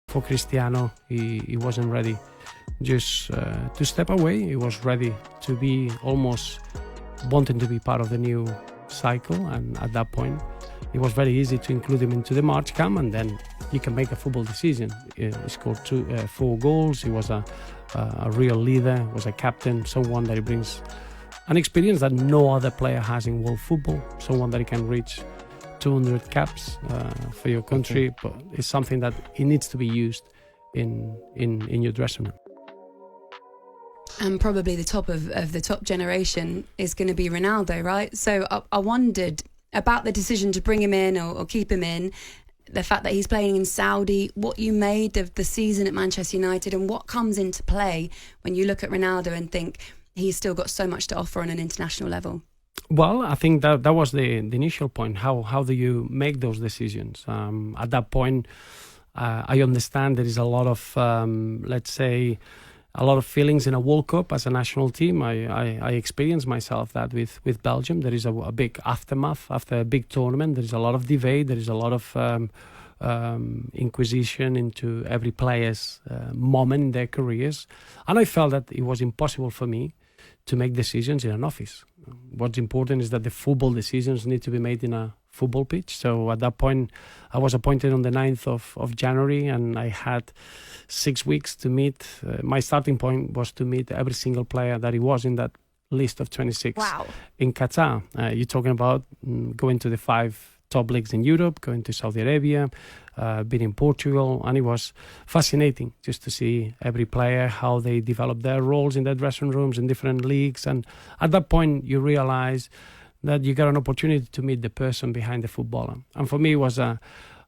for Cristiano, he wasn't ready just to step away. He was ready to be almost wanting to be part of the new cycle, and at that point it was very easy to include him into the March camp, and then you can make a football decision. He scored 4 goals. He was a real leader, was a captain, someone that he brings an experience that no other player has in world football, someone that he can reach 200 caps for your country, but it's something that it needs to be used in your dressing room. And probably the top of the top generation is going to be Ronaldo, right? So I wondered about the decision to bring him in or keep him in, the fact that he's playing in Saudi, what you made of the season at Manchester United, and what comes into play when you look at Ronaldo and think he's still got so much to offer on an international level. Well, I think that was the initial point. How do you make those decisions? At that point, I understand there is a lot of, let's say, a lot of feelings in a World Cup as a national team. I experienced myself that with Belgium. There is a big aftermath after a big tournament. There is a lot of debate. There is a lot of inquisition into every player's moment in their careers. And I felt that it was impossible for me to make decisions in an office. What's important is that the football decisions need to be made in a football pitch. So at that point, I was appointed on the 9th of January, and I had 6 weeks to meet. My starting point was to meet every single player that he was in that list of 26 in Qatar. You're talking about going to the 5 top leagues in Europe, going to Saudi Arabia, being in Portugal, and it was fascinating just to see every player, how they develop their roles in their dressing rooms in different leagues. And at that point, you realize that you got an opportunity to meet the person behind the footballer. And for me, it was a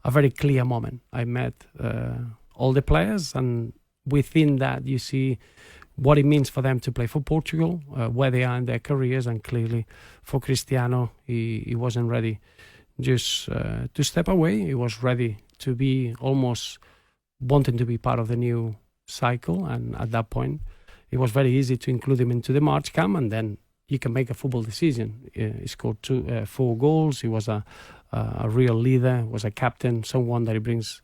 very clear moment. I met all the players, and within that, you see what it means for them to play for Portugal, where they are in their careers, and clearly for Cristiano, he wasn't ready just to step away. He was ready to be almost wanting to be part of the new cycle, and at that point it was very easy to include him into the March camp, and then you can make a football decision. He scored 4 goals. He was a real leader, was a captain, someone that he brings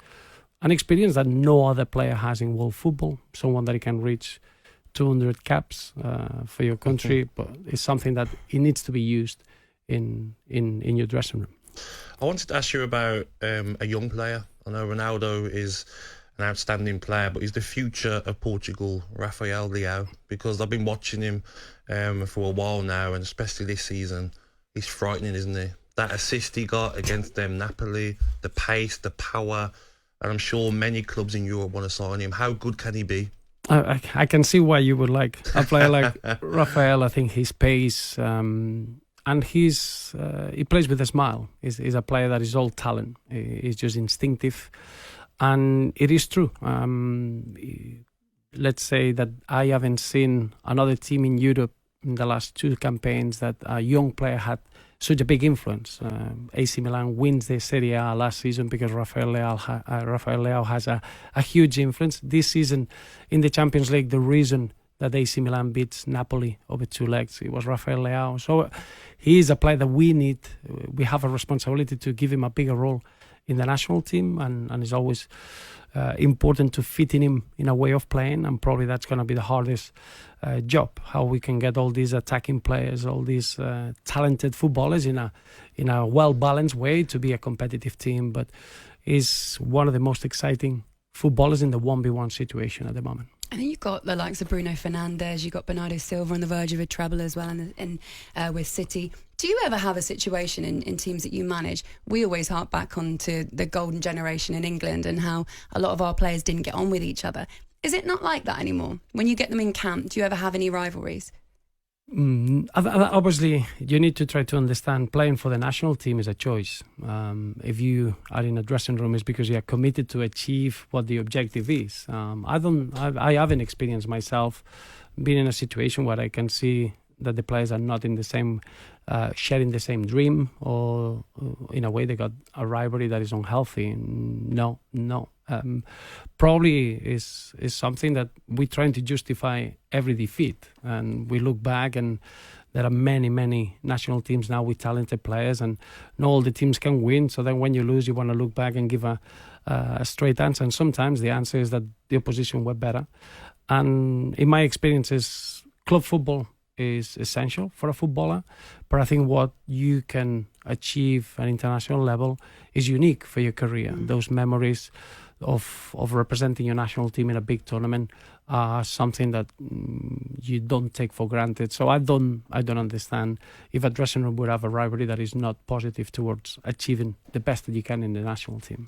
an experience that no other player has in world football, someone that he can reach 200 caps for your country, but it's something that it needs to be used in your dressing room. I wanted to ask you about a young player. I know Ronaldo is an outstanding player, but he's the future of Portugal, Rafael Leao, because I've been watching him for a while now, and especially this season, he's frightening, isn't he? That assist he got against Napoli, the pace, the power, and I'm sure many clubs in Europe want to sign him. How good can he be? I can see why you would like a player like Rafael. I think his pace... and he plays with a smile. He's a player that is all talent. He's just instinctive. And it is true. Let's say that I haven't seen another team in Europe in the last 2 campaigns that a young player had such a big influence. AC Milan wins the Serie A last season because Rafael Leao has a huge influence. This season in the Champions League, the reason that AC Milan beats Napoli over 2 legs, it was Rafael Leao. So he is a player that we need. We have a responsibility to give him a bigger role in the national team, and it's always important to fit in him in a way of playing, and probably that's going to be the hardest job, how we can get all these attacking players, all these talented footballers in a well-balanced way to be a competitive team. But he's one of the most exciting footballers in the 1v1 situation at the moment. And then you've got the likes of Bruno Fernandes, you've got Bernardo Silva on the verge of a treble as well, and with City. Do you ever have a situation in teams that you manage? We always hark back onto the golden generation in England and how a lot of our players didn't get on with each other. Is it not like that anymore? When you get them in camp, do you ever have any rivalries? Obviously, you need to try to understand playing for the national team is a choice. If you are in a dressing room, it's because you are committed to achieve what the objective is. I haven't experienced myself being in a situation where I can see that the players are not in the same, sharing the same dream, or in a way they got a rivalry that is unhealthy. No. Probably is something that we're trying to justify every defeat, and we look back and there are many national teams now with talented players, and not all the teams can win. So then when you lose, you want to look back and give a a straight answer. And sometimes the answer is that the opposition were better. And in my experiences, club football is essential for a footballer, but I think what you can achieve at international level is unique for your career. Those memories of representing your national team in a big tournament are something that you don't take for granted. So I don't understand if a dressing room would have a rivalry that is not positive towards achieving the best that you can in the national team.